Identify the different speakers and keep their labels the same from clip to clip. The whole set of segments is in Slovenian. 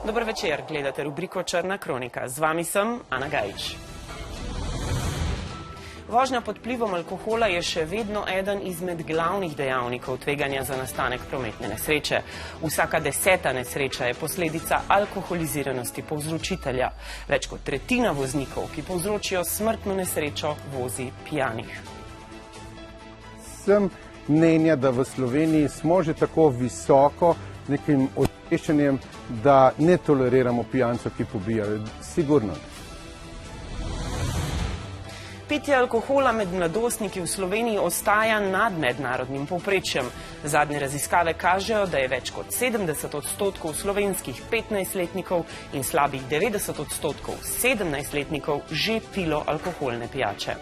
Speaker 1: Dober večer, gledate rubriko Črna kronika. Z vami sem Ana Gajič. Vožnja pod vplivom alkohola je še vedno eden izmed glavnih dejavnikov tveganja za nastanek prometne nesreče. Vsaka 10. nesreča je posledica alkoholiziranosti povzročitelja. Več kot tretjina voznikov, ki povzročijo smrtno nesrečo, vozi pijanih.
Speaker 2: Sem mnenja, da v Sloveniji smo že tako visoko nekim osveščanjem, da ne toleriramo pijancev, ki pobijajo. Sigurno.
Speaker 1: Pitje alkohola med mladostniki v Sloveniji ostaja nad mednarodnim povprečjem. Zadnje raziskave kažejo, da je več kot 70% slovenskih 15-letnikov in slabih 90% 17-letnikov že pilo alkoholne pijače.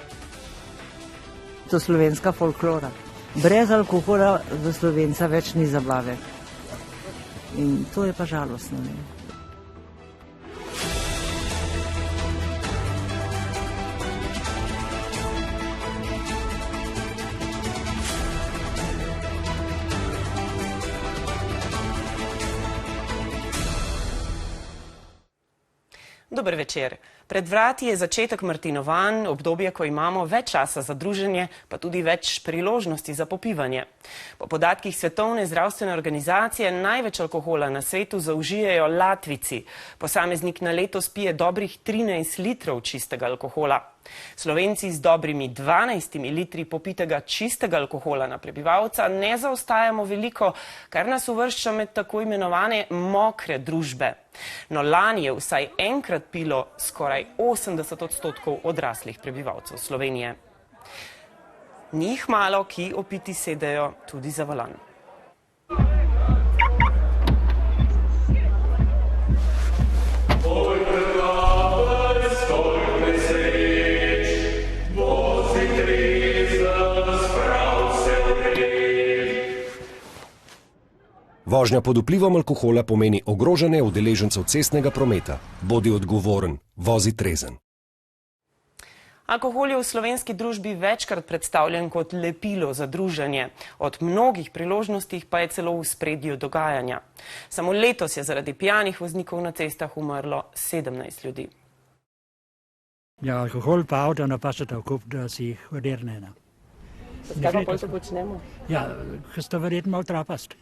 Speaker 3: To je slovenska folklora. Brez alkohola za Slovenca več ni zabave. In to je pa žalostno.
Speaker 1: Dober večer. Pred vrati je začetek martinovanj, obdobje, ko imamo več časa za druženje, pa tudi več priložnosti za popivanje. Po podatkih Svetovne zdravstvene organizacije največ alkohola na svetu zaužijejo Latvijci. Posameznik na leto spije dobrih 13 litrov čistega alkohola. Slovenci z dobrimi 12 litri popitega čistega alkohola na prebivalca ne zaostajamo veliko, kar nas uvršča med tako imenovane mokre družbe. No, lani je vsaj enkrat pilo skoraj 80% odraslih prebivalcev Slovenije. Ni jih malo, ki opiti sedejo tudi za volan.
Speaker 4: Vožnja pod vplivom alkohola pomeni ogrožanje udeležencev cestnega prometa. Bodi odgovoren, vozi trezen.
Speaker 1: Alkohol je v slovenski družbi večkrat predstavljen kot lepilo za druženje. Od mnogih priložnostih pa je celo v spredju dogajanja. Samo letos je zaradi pijanih voznikov na cestah umrlo 17 ljudi.
Speaker 5: Ja, alkohol pa avto napaša tako, da si jih verjetno ena.
Speaker 1: Kaj pa bolj to počnemo?
Speaker 5: Ja, ker sta verjetno malo trapast.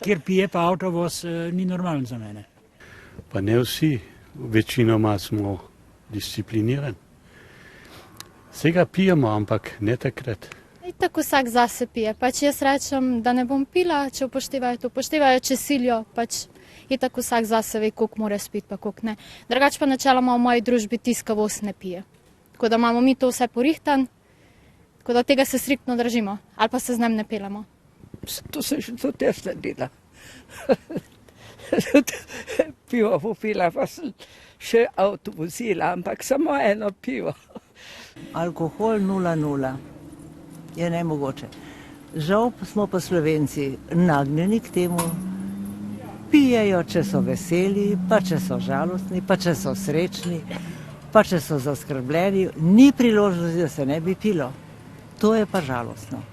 Speaker 5: Kjer pije pa avtovoz, ni normalen za mene.
Speaker 6: Pa ne vsi, večinoma smo disciplinirani. Vsega pijemo, ampak ne takrat.
Speaker 7: Tako vsak zase pije. Pač jaz rečem, da ne bom pila, če upoštevajo to. Upoštevajo, če silijo, pač je tako vsak zase ve, koliko mora spiti, pa koliko ne. Drugače pa načeloma v moji družbi tiska voz ne pije. Tako da imamo mi to vse porihtan, tako da tega se striktno držimo, ali pa se z njem ne pelemo.
Speaker 3: To se še to tež naredila. Pivo popila, pa sem še avto vozila, ampak samo eno pivo. Alkohol 0,0 je nemogoče. Žal smo pa Slovenci nagnjeni k temu, pijejo, če so veseli, pa če so žalostni, pa če so srečni, pa če so zaskrbljeni. Ni priložnosti, da se ne bi pilo. To je pa žalostno.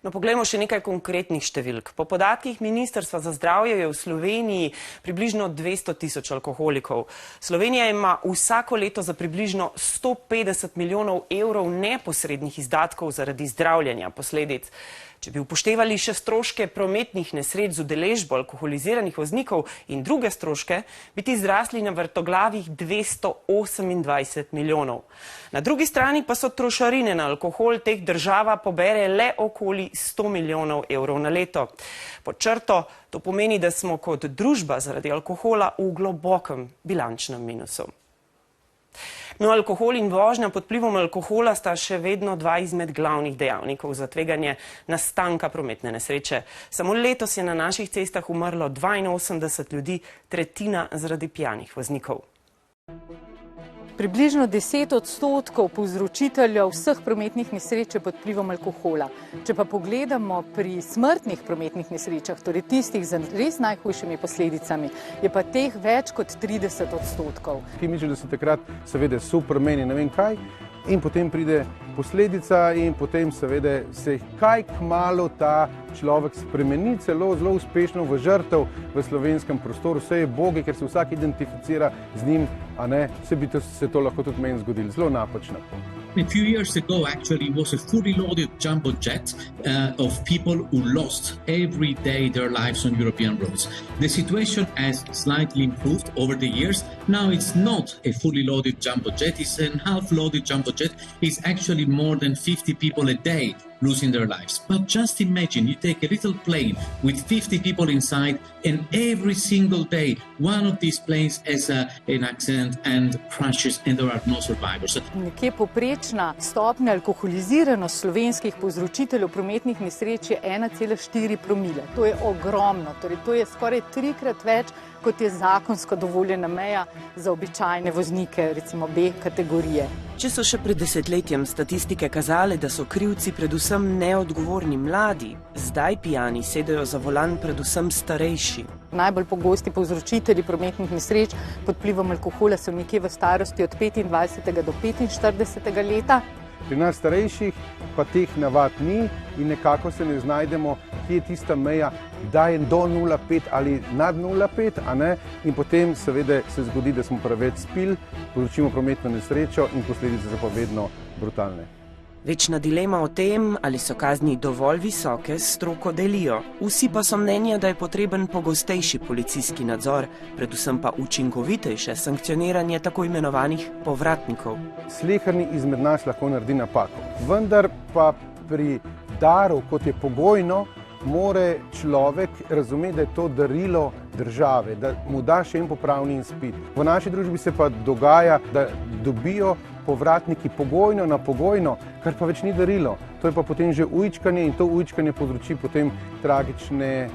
Speaker 1: No, poglejmo še nekaj konkretnih številk. Po podatkih Ministrstva za zdravje je v Sloveniji približno 200 tisoč alkoholikov. Slovenija ima vsako leto za približno 150 milijonov evrov neposrednih izdatkov zaradi zdravljenja posledic. Če bi upoštevali še stroške prometnih nesreč z udeležbo alkoholiziranih voznikov in druge stroške, bi ti zrasli na vrtoglavih 228 milijonov. Na drugi strani pa so trošarine na alkohol teh država pobere le okoli 100 milijonov evrov na leto. Pod črto to pomeni, da smo kot družba zaradi alkohola v globokem bilančnem minusu. No, alkohol in vožnja pod vplivom alkohola sta še vedno dva izmed glavnih dejavnikov za tveganje nastanka prometne nesreče. Samo letos je na naših cestah umrlo 82 ljudi, tretjina zaradi pijanih voznikov.
Speaker 8: Približno 10% povzročiteljev vseh prometnih nesreč je pod vplivom alkohola. Če pa pogledamo pri smrtnih prometnih nesrečah, torej tistih z res najhujšimi posledicami, je pa teh več kot 30%.
Speaker 2: Ki mislijo, da se takrat seveda super meni ne vem kaj in potem pride posledica in potem seveda se kaj kmalu ta človek spremeni celo zelo uspešno v žrtev v slovenskem prostoru. Vse je bogi, ker se vsak identificira z njim, a ne, se to lahko tudi meni zgodilo. Zelo napačno.
Speaker 9: A few years ago, actually, it was a fully loaded jumbo jet of people who lost every day their lives on European roads. The situation has slightly improved over the years. Now it's not a fully loaded jumbo jet, it's a half-loaded jumbo jet. It's actually more than 50 people a day losing their lives. But just imagine, you take a little plane with 50 people inside, and every single day one of these planes has an accident and crashes, and there are no survivors.
Speaker 8: Nekje povprečna stopnja alkoholiziranost slovenskih povzročiteljev prometnih nesreč je 1,4 promile. To je ogromno, torej to je skoraj 3-krat več, kot je zakonsko dovoljena meja za običajne voznike, recimo B kategorije.
Speaker 1: Če so še pred desetletjem statistike kazale, da so krivci predvsem neodgovorni mladi, zdaj pijani sedajo za volan predvsem starejši.
Speaker 8: Najbolj pogosti povzročitelji prometnih nesreč pod vplivom alkohola so nekje v starosti od 25. do 45. leta.
Speaker 2: Pri nas starejših pa teh navad ni in nekako se ne znajdemo, kje je tista meja, da je do 0,5 ali nad 0,5, a ne? In potem seveda se zgodi, da smo preveč spili, povzročimo prometno nesrečo in posledice so pa vedno brutalne.
Speaker 1: Večna dilema o tem, ali so kazni dovolj visoke, stroko delijo. Vsi pa so mnenja, da je potreben pogostejši policijski nadzor, predvsem pa učinkovitejše sankcioniranje tako imenovanih povratnikov.
Speaker 2: Sleherni izmed nas lahko naredi napako, vendar pa pri daru, kot je pogojno, more človek razumeti, da je to darilo države, da mu da še en popravni izpit. V naši družbi se pa dogaja, da dobijo povratniki pogojno na pogojno, kar pa več ni darilo. To je pa potem že ujčkanje in to ujčkanje povzroči potem tragične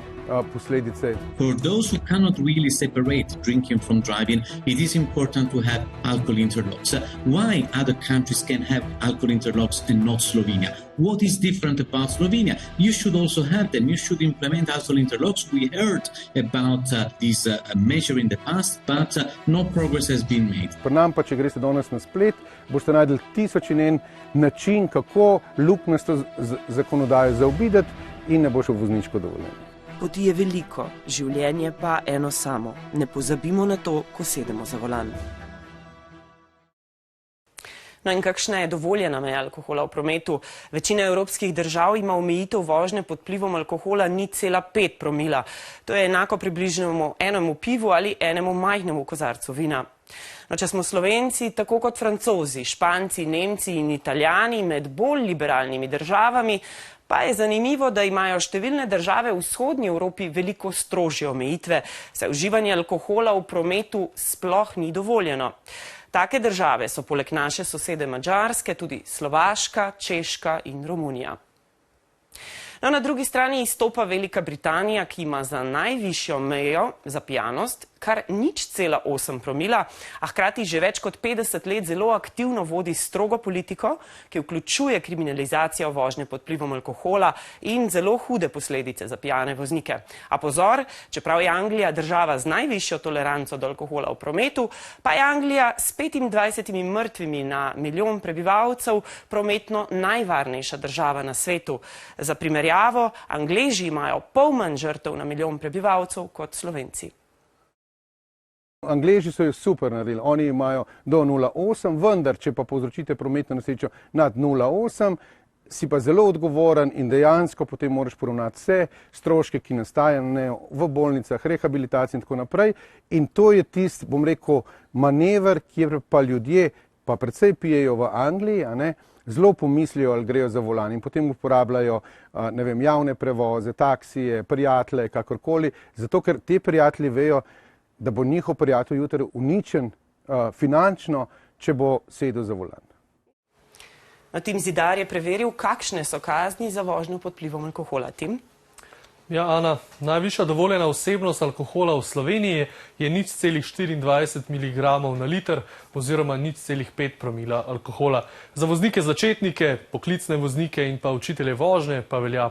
Speaker 2: posledice.
Speaker 9: For those who cannot really separate drinking from driving, it is important to have alcohol interlocks. Why other countries can have alcohol interlocks and not Slovenia? What is different about Slovenia? You should also have them. You should implement alcohol interlocks. We heard about this measure in the past, but no progress has been made.
Speaker 2: Pri nam pa, če greste danes na splet, boste najdeli 1001 način, kako luknjasto zakonodajo zaobideti in ne bo šel vozniško dovoljenje.
Speaker 1: Poti je veliko, življenje pa eno samo. Ne pozabimo na to, ko sedemo za volan. No in kakšna je dovoljena meja alkohola v prometu? Večina evropskih držav ima omejitev vožnje pod vplivom alkohola 0,5 promila. To je enako približno enemu pivu ali enemu majhnemu kozarcu vina. No, če smo Slovenci, tako kot Francozi, Španci, Nemci in Italijani med bolj liberalnimi državami, pa je zanimivo, da imajo številne države v vzhodnji Evropi veliko strožje omejitve, saj uživanje alkohola v prometu sploh ni dovoljeno. Take države so poleg naše sosede Madžarske tudi Slovaška, Češka in Romunija. No, na drugi strani izstopa Velika Britanija, ki ima za najvišjo mejo za pijanost kar 0,8 promila, a hkrati že več kot 50 let zelo aktivno vodi strogo politiko, ki vključuje kriminalizacijo vožnje pod vplivom alkohola in zelo hude posledice za pijane voznike. A pozor, čeprav je Anglija država z najvišjo toleranco do alkohola v prometu, pa je Anglija s 25 mrtvimi na milijon prebivalcev prometno najvarnejša država na svetu. Za primerjavo, Angleži imajo pol manj žrtev na milijon prebivalcev kot Slovenci.
Speaker 2: Angleži so jo super naredili, oni imajo do 0,8, vendar, če pa povzročite prometno nesrečo nad 0,8, si pa zelo odgovoren in dejansko potem moraš poravnati vse stroške, ki nastajajo v bolnicah, rehabilitaciji in tako naprej. In to je tisti, bom rekel, manever, kjer pa ljudje pa predvsej pijejo v Angliji, a ne, zelo pomislijo, ali grejo za volan in potem uporabljajo, ne vem, javne prevoze, taksije, prijatelje, kakorkoli, zato ker te prijatelji vejo, da bo njihov prijatelj jutri uničen finančno, če bo sedel za volan.
Speaker 1: Tim Zidar je preveril, kakšne so kazni za vožnjo pod vplivom alkohola. Tim?
Speaker 10: Ja, Ana, najvišja dovoljena vsebnost alkohola v Sloveniji je 0,24 mg na liter oziroma 0,5 promila alkohola. Za voznike začetnike, poklicne voznike in pa učitelje vožnje pa velja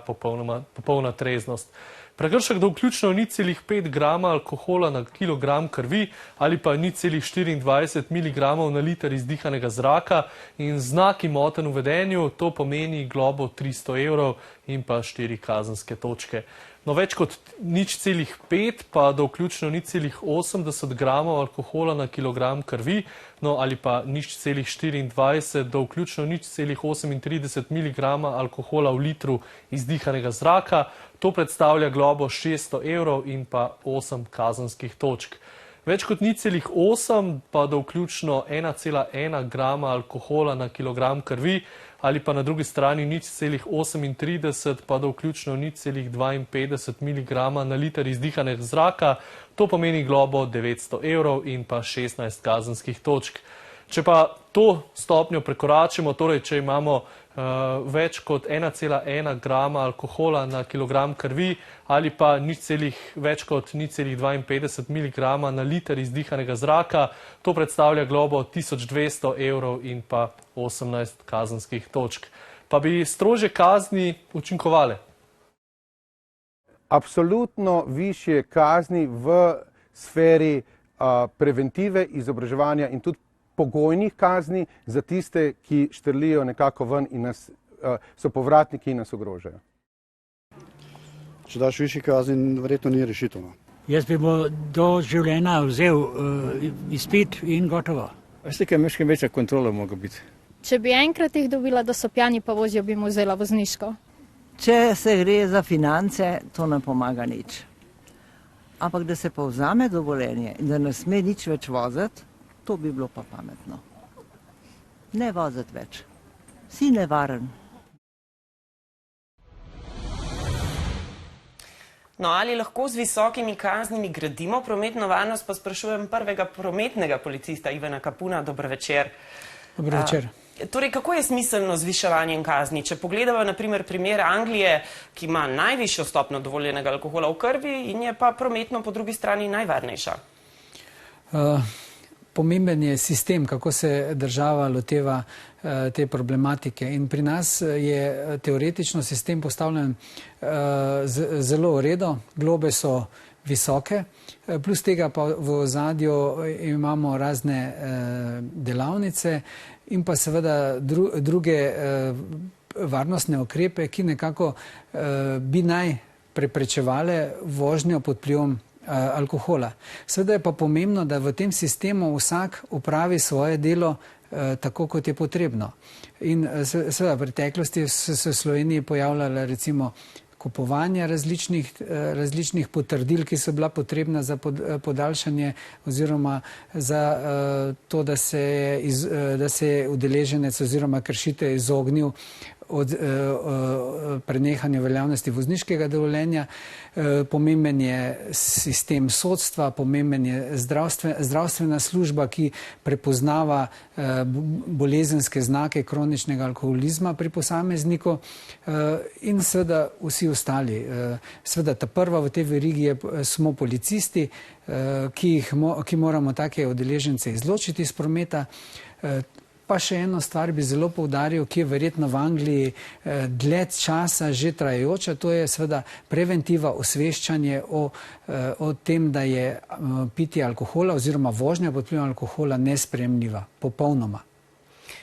Speaker 10: popolna treznost. Prekršek do vključno 0,5 grama alkohola na kilogram krvi ali pa 0,24 mg na liter izdihanega zraka in znaki motenj v vedenju, to pomeni globo 300 evrov in pa 4 kazenske točke. No, več kot 0,5 pa do vključno 0,80 gramov alkohola na kilogram krvi, no ali pa 0,24 do vključno 0,38 mg alkohola v litru izdihanega zraka, to predstavlja globo 600 evrov in pa 8 kazenskih točk. Več kot 0,8 pa do vključno 1,1 grama alkohola na kilogram krvi ali pa na drugi strani 0,38 pa do vključno 0,52 mg na liter izdihanega zraka, to pomeni globo 900 evrov in pa 16 kazenskih točk. Če pa to stopnjo prekoračimo, torej če imamo več kot 1,1 grama alkohola na kilogram krvi ali pa več kot 0,52 mg na liter izdihanega zraka, to predstavlja globo 1200 evrov in pa 18 kazenskih točk. Pa bi strožje kazni učinkovale?
Speaker 2: Absolutno višje kazni v sferi preventive, izobraževanja in tudi pogojnih kazni za tiste, ki štrlijo nekako ven in so povratniki in nas ogrožajo.
Speaker 11: Če daš višji kazni, verjetno ni rešitev.
Speaker 5: Jaz bi mu do življenja vzel izpit in gotovo.
Speaker 12: Veste, kaj miškem večja kontrola moga biti.
Speaker 7: Če bi enkrat jih dobila, da so pjani pa vozijo, bi mu vzela vozniško.
Speaker 3: Če se gre za finance, to ne pomaga nič. Ampak da se pa vzame dovoljenje in da ne sme nič več voziti, to bi bilo pa pametno. Ne voziti več. Si nevaren.
Speaker 1: No, ali lahko z visokimi kaznimi gradimo prometno varnost, pa sprašujem prvega prometnega policista Ivana Kapuna. Dober večer.
Speaker 13: Dober večer.
Speaker 1: Torej, kako je smiselno z zviševanjem kazni? Če pogledamo na primer Anglije, ki ima najvišjo stopnjo dovoljenega alkohola v krvi in je pa prometno po drugi strani najvarnejša.
Speaker 13: Pomemben je sistem, kako se država loteva te problematike. In pri nas je teoretično sistem postavljen zelo v redu, globe so visoke, plus tega pa v ozadju imamo razne delavnice in pa seveda druge varnostne ukrepe, ki nekako bi naj preprečevale vožnjo pod vplivom alkohola. Seveda je pa pomembno, da v tem sistemu vsak opravi svoje delo tako, kot je potrebno. In seveda v preteklosti so se v Sloveniji pojavljale recimo kupovanje različnih potrdil, ki so bila potrebna za podaljšanje oziroma za to, da se je udeleženec oziroma kršitelj izognil od prenehanja veljavnosti vozniškega dovoljenja. Pomemben je sistem sodstva, pomemben je zdravstvena služba, ki prepoznava bolezenske znake kroničnega alkoholizma pri posamezniku in seveda vsi ostali. Seveda ta prva v tej verigi smo policisti, ki moramo take udeležence izločiti iz prometa. Pa še eno stvar bi zelo poudaril, ki je verjetno v Angliji dlje časa že trajajoča, to je seveda preventiva, osveščanje o tem, da je pitje alkohola oziroma vožnja pod vplivom alkohola nesprejemljiva, popolnoma.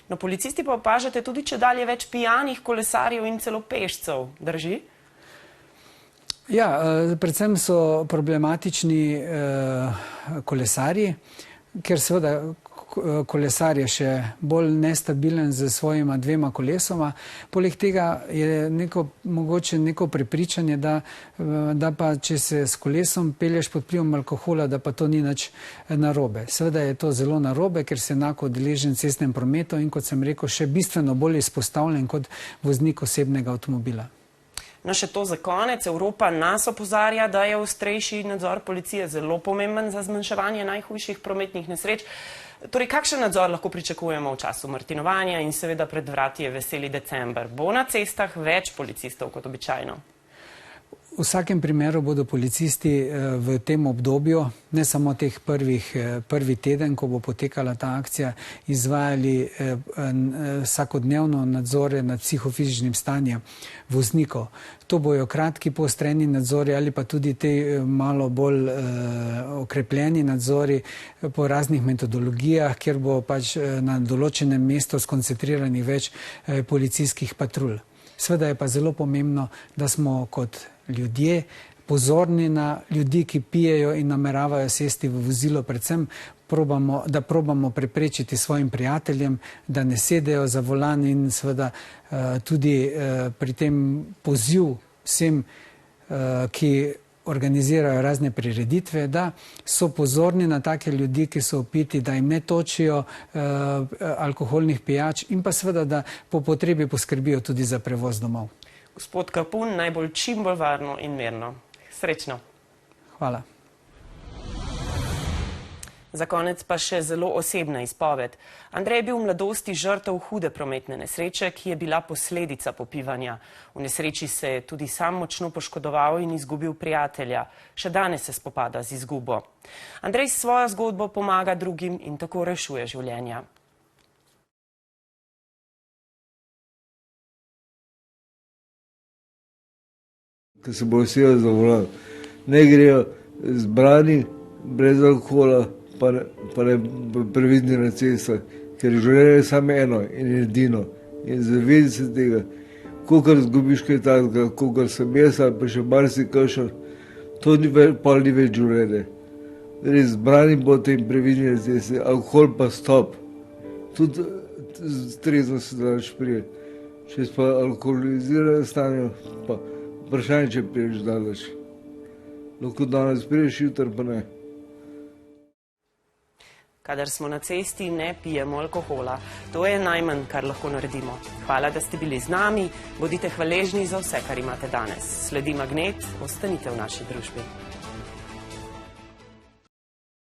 Speaker 1: No, policisti pa opažate tudi čedalje več pijanih kolesarjev in celo pešcev, drži?
Speaker 13: Ja, predvsem so problematični kolesarji, ker seveda kolesar je še bolj nestabilen z svojima dvema kolesoma. Poleg tega je mogoče neko prepričanje, da pa če se s kolesom pelješ pod vplivom alkohola, da pa to ni nič narobe. Seveda je to zelo narobe, ker se enako udeležen v cestnem prometu in, kot sem rekel, še bistveno bolj izpostavljen kot voznik osebnega avtomobila.
Speaker 1: No, še to za konec. Evropa nas opozarja, da je ostrejši nadzor policije zelo pomemben za zmanjševanje najhujših prometnih nesreč. Torej, kakšen nadzor lahko pričakujemo v času martinovanja in seveda pred vrati je veseli december? Bo na cestah več policistov kot običajno?
Speaker 13: V vsakem primeru bodo policisti v tem obdobju, ne samo teh prvi teden, ko bo potekala ta akcija, izvajali vsakodnevno nadzore nad psihofizičnim stanjem voznikov. To bojo kratki poostreni nadzori ali pa tudi te malo bolj okrepljeni nadzori po raznih metodologijah, kjer bo pač na določenem mestu skoncentriranih več policijskih patrulj. Sveda je pa zelo pomembno, da smo kot ljudje pozorni na ljudi, ki pijejo in nameravajo sesti v vozilo, predvsem da probamo preprečiti svojim prijateljem, da ne sedejo za volan in seveda tudi pri tem poziv vsem, ki organizirajo razne prireditve, da so pozorni na take ljudi, ki so opiti, da jim ne točijo alkoholnih pijač in pa seveda, da po potrebi poskrbijo tudi za prevoz domov.
Speaker 1: Gospod Kapun, najbolj čim bolj varno in mirno. Srečno.
Speaker 13: Hvala.
Speaker 1: Za konec pa še zelo osebna izpoved. Andrej je bil v mladosti žrtev hude prometne nesreče, ki je bila posledica popivanja. V nesreči se je tudi sam močno poškodoval in izgubil prijatelja. Še danes se spopada z izgubo. Andrej s svojo zgodbo pomaga drugim in tako rešuje življenja.
Speaker 14: Ko se bo vsi zavolali, ne grejo zbrani, brez alkohola, pa ne previdni na cestah, ker življenje je samo eno in edino. In zavedi se tega, kolikor zgubiš kaj takega, kolikor sem jaz ali pa še marsikakšen, to ni več življenje. Res zbrani bote in previdni na cestah, alkohol pa stop. Tudi trezno se daš prijeti. Če si pa alkoholizirajo stanjo, pa vprašanje, če priješ daleč. Lahko danes priješ, jutri pa ne.
Speaker 1: Kadar smo na cesti, ne pijemo alkohola. To je najmanj, kar lahko naredimo. Hvala, da ste bili z nami. Bodite hvaležni za vse, kar imate danes. Sledi Magnet, ostanite v naši družbi.